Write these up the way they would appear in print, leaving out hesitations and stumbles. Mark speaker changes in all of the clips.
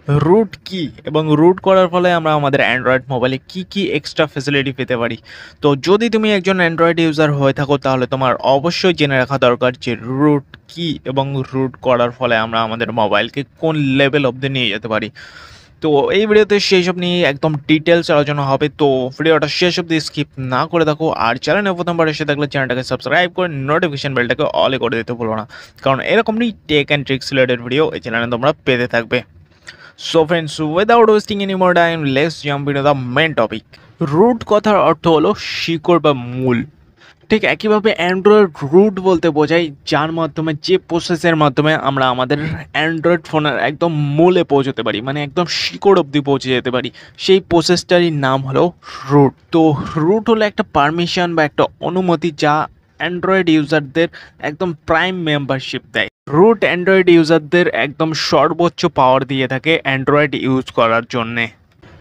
Speaker 1: Root কি এবং root করার ফলে আমরা আমাদের অ্যান্ড্রয়েড মোবাইলে কি এক্সট্রা ফ্যাসিলিটি পেতে পারি। তো যদি তুমি একজন অ্যান্ড্রয়েড ইউজার হয়ে থাকো তাহলে তোমার অবশ্যই জেনে রাখা দরকার যে রুট কি এবং রুট করার ফলে আমরা আমাদের মোবাইলকে কোন লেভেল অবধি নিয়ে যেতে পারি। তো এই ভিডিওতে সেই সব নিয়ে একদম ডিটেলস আলোচনা হবে। তো ভিডিওটা শেষ অবধি স্কিপ না করে দেখো, আর চ্যানেলে প্রথমবার এসে থাকলে চ্যানেলটাকে সাবস্ক্রাইব করে নোটিফিকেশন বেলটাকে অলে করে দিতে ভুলো না, কারণ এরকমই tech and tricks related video এই চ্যানেলে তোমরা পেতে থাকবে। So friends, without wasting any more time, let's jump into the main topic. Root কথার অর্থ হলো শিকড় বা মূল। ঠিক একইভাবে অ্যান্ড্রয়েড রুট বলতে বোঝায় যার মাধ্যমে, যে প্রসেসের মাধ্যমে আমরা আমাদের অ্যান্ড্রয়েড ফোনের একদম মূলে পৌঁছতে পারি, মানে একদম শিকড় অবধি পৌঁছে যেতে পারি, সেই প্রসেসটারই নাম হলো রুট। তো রুট হলো একটা পারমিশন বা একটা অনুমতি যা অ্যান্ড্রয়েড ইউজারদের একদম প্রাইম মেম্বারশিপ দেয়। রুট অ্যান্ড্রয়েড ইউজারদের একদম সর্বোচ্চ পাওয়ার দিয়ে থাকে অ্যান্ড্রয়েড ইউজ করার জন্যে।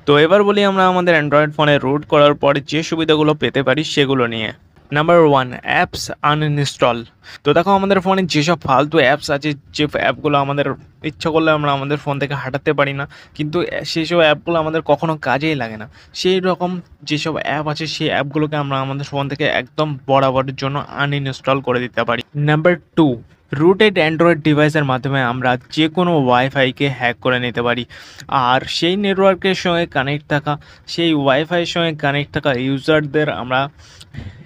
Speaker 1: তো এবার বলি আমরা আমাদের অ্যান্ড্রয়েড ফোনে রুট করার পরে যে সুবিধাগুলো পেতে পারি সেগুলো নিয়ে। Number 1, apps uninstall. তো দেখো আমাদের ফোনে যেসব ফালতু অ্যাপস আছে, যে অ্যাপগুলো আমাদের ইচ্ছা করলে আমরা আমাদের ফোন থেকে হাঁটাতে পারি না, কিন্তু সেই সব অ্যাপগুলো আমাদের কখনো কাজেই লাগে না, সেই রকম যেসব অ্যাপ আছে সেই অ্যাপগুলোকে আমরা আমাদের ফোন থেকে একদম বরাবরের জন্য আনইনস্টল করে দিতে পারি। নাম্বার 2, রুটেড অ্যান্ড্রয়েড ডিভাইসের মাধ্যমে আমরা যে কোনো ওয়াইফাইকে হ্যাক করে নিতে পারি, আর সেই নেটওয়ার্কের সঙ্গে কানেক্ট থাকা, সেই ওয়াইফাইয়ের সঙ্গে কানেক্ট থাকা ইউজারদের আমরা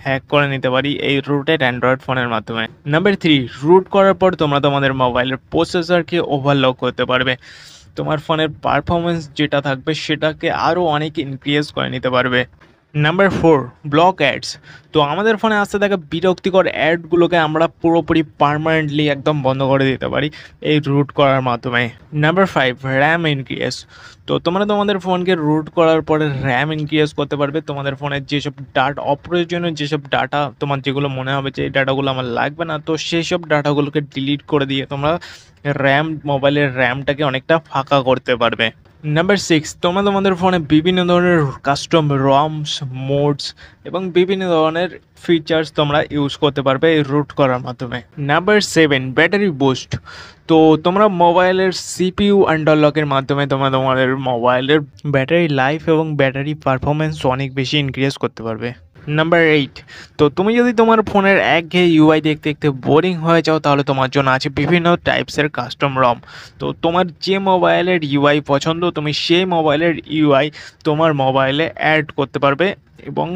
Speaker 1: হ্যাক করে নিতে পারি এই রুটেড অ্যান্ড্রয়েড ফোনের মাধ্যমে। নাম্বার 3, রুট করার পর তোমরা তোমাদের মোবাইলের প্রসেসরকে ওভারলক করতে পারবে। তোমার ফোনের পারফরমেন্স যেটা থাকবে সেটাকে আরও অনেক ইনক্রিজ করে নিতে পারবে। Number 4, block ads. তো আমাদের ফোনে আসতে থাকা বিরক্তিকর অ্যাডগুলোকে আমরা পুরোপুরি পার্মানেন্টলি একদম বন্ধ করে দিতে পারি এই রুট করার মাধ্যমে। Number 5, RAM increase. তো তোমরা তোমাদের ফোনকে রুট করার পরে র্যাম ইনক্রিজ করতে পারবে। তোমাদের ফোনের যেসব ডাটা, অপ্রয়োজনীয় যেসব ডাটা তোমার যেগুলো মনে হবে যে এই ডাটাগুলো আমার লাগবে না, তো সেই সব ডাটাগুলোকে ডিলিট করে দিয়ে তোমরা মোবাইলের র্যামটাকে অনেকটা ফাঁকা করতে পারবে। নাম্বার 6, তোমরা তোমাদের ফোনে বিভিন্ন ধরনের কাস্টম রমস, মোডস এবং বিভিন্ন ধরনের ফিচার্স তোমরা ইউজ করতে পারবে এই রুট করার মাধ্যমে। Number 7, battery boost. তো তোমরা মোবাইলের সিপিইউ আনলকের মাধ্যমে তোমরা তোমাদের মোবাইলের ব্যাটারি লাইফ এবং ব্যাটারি পারফরমেন্স অনেক বেশি ইনক্রিজ করতে পারবে। নাম্বার 8, তো তুমি যদি তোমার ফোনের একঘেয়ে ইউআই দেখতে দেখতে বোরিং হয়ে যাও তাহলে তোমার জন্য আছে বিভিন্ন টাইপসের কাস্টম রম। তো তোমার যে মোবাইলের ইউআই পছন্দ তুমি সেই মোবাইলের ইউআই তোমার মোবাইলে অ্যাড করতে পারবে এবং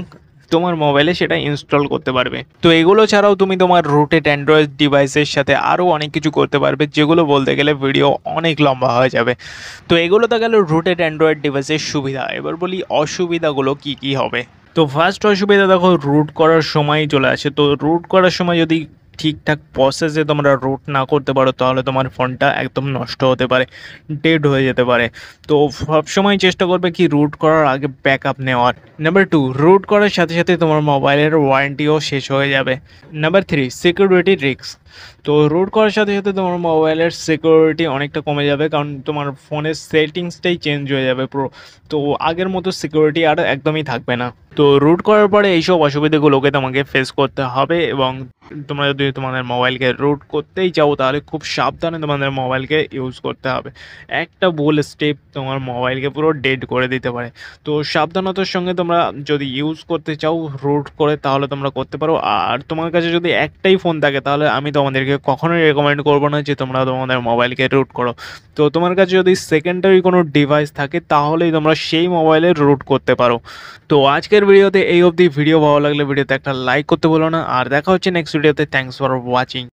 Speaker 1: তোমার মোবাইলে সেটা ইনস্টল করতে পারবে। তো এগুলো ছাড়াও তুমি তোমার রুটেড অ্যান্ড্রয়েড ডিভাইসের সাথে আরও অনেক কিছু করতে পারবে, যেগুলো বলতে গেলে ভিডিও অনেক লম্বা হয়ে যাবে। তো এগুলো তো গেল রুটেড অ্যান্ড্রয়েড ডিভাইসের সুবিধা। এবার বলি অসুবিধাগুলো কি হবে। তো ফার্স্ট অসুবিধা দেখো, রুট করার সময়ই চলে আসে। তো রুট করার সময় যদি ঠিকঠাক প্রসেসে তোমরা রুট না করতে পারো তাহলে তোমার ফোনটা একদম নষ্ট হতে পারে, ডেড হয়ে যেতে পারে। তো সবসময় চেষ্টা করবে কি রুট করার আগে ব্যাকআপ নেওয়ার। নাম্বার 2, রুট করার সাথে সাথে তোমার মোবাইলের ওয়ারেন্টিও শেষ হয়ে যাবে। Number 3, security risk. তো রুট করার সাথে সাথে তোমার মোবাইলের সিকিউরিটি অনেকটা কমে যাবে, কারণ তোমার ফোনের সেটিংসটাই চেঞ্জ হয়ে যাবে পুরো। তো আগের মতো সিকিউরিটি আর একদমই থাকবে না। তো রুট করার পরে এইসব অসুবিধাগুলোকে তোমাকে ফেস করতে হবে, এবং তোমরা যদি তোমাদের মোবাইলকে রুট করতেই চাও তাহলে খুব সাবধানে তোমাদের মোবাইলকে ইউজ করতে হবে। একটা ভুল স্টেপ তোমার মোবাইলকে পুরো ডেড করে দিতে পারে। তো সাবধানতার সঙ্গে তোমরা যদি ইউজ করতে চাও রুট করে তাহলে তোমরা করতে পারো। আর তোমার কাছে যদি একটাই ফোন থাকে তাহলে আমি তোমাদেরকে কখনোই রেকমেন্ড করবো না যে তোমরা তোমাদের মোবাইলকে রুট করো। তো তোমার কাছে যদি সেকেন্ডারি কোনো ডিভাইস থাকে তাহলেই তোমরা সেই মোবাইলে রুট করতে পারো। তো আজকের ভিডিওতে এই অবধি। ভিডিও ভালো লাগলে ভিডিওতে একটা লাইক করতে ভুলো না, আর দেখা হচ্ছে নেক্সট ভিডিওতে। Thanks for watching.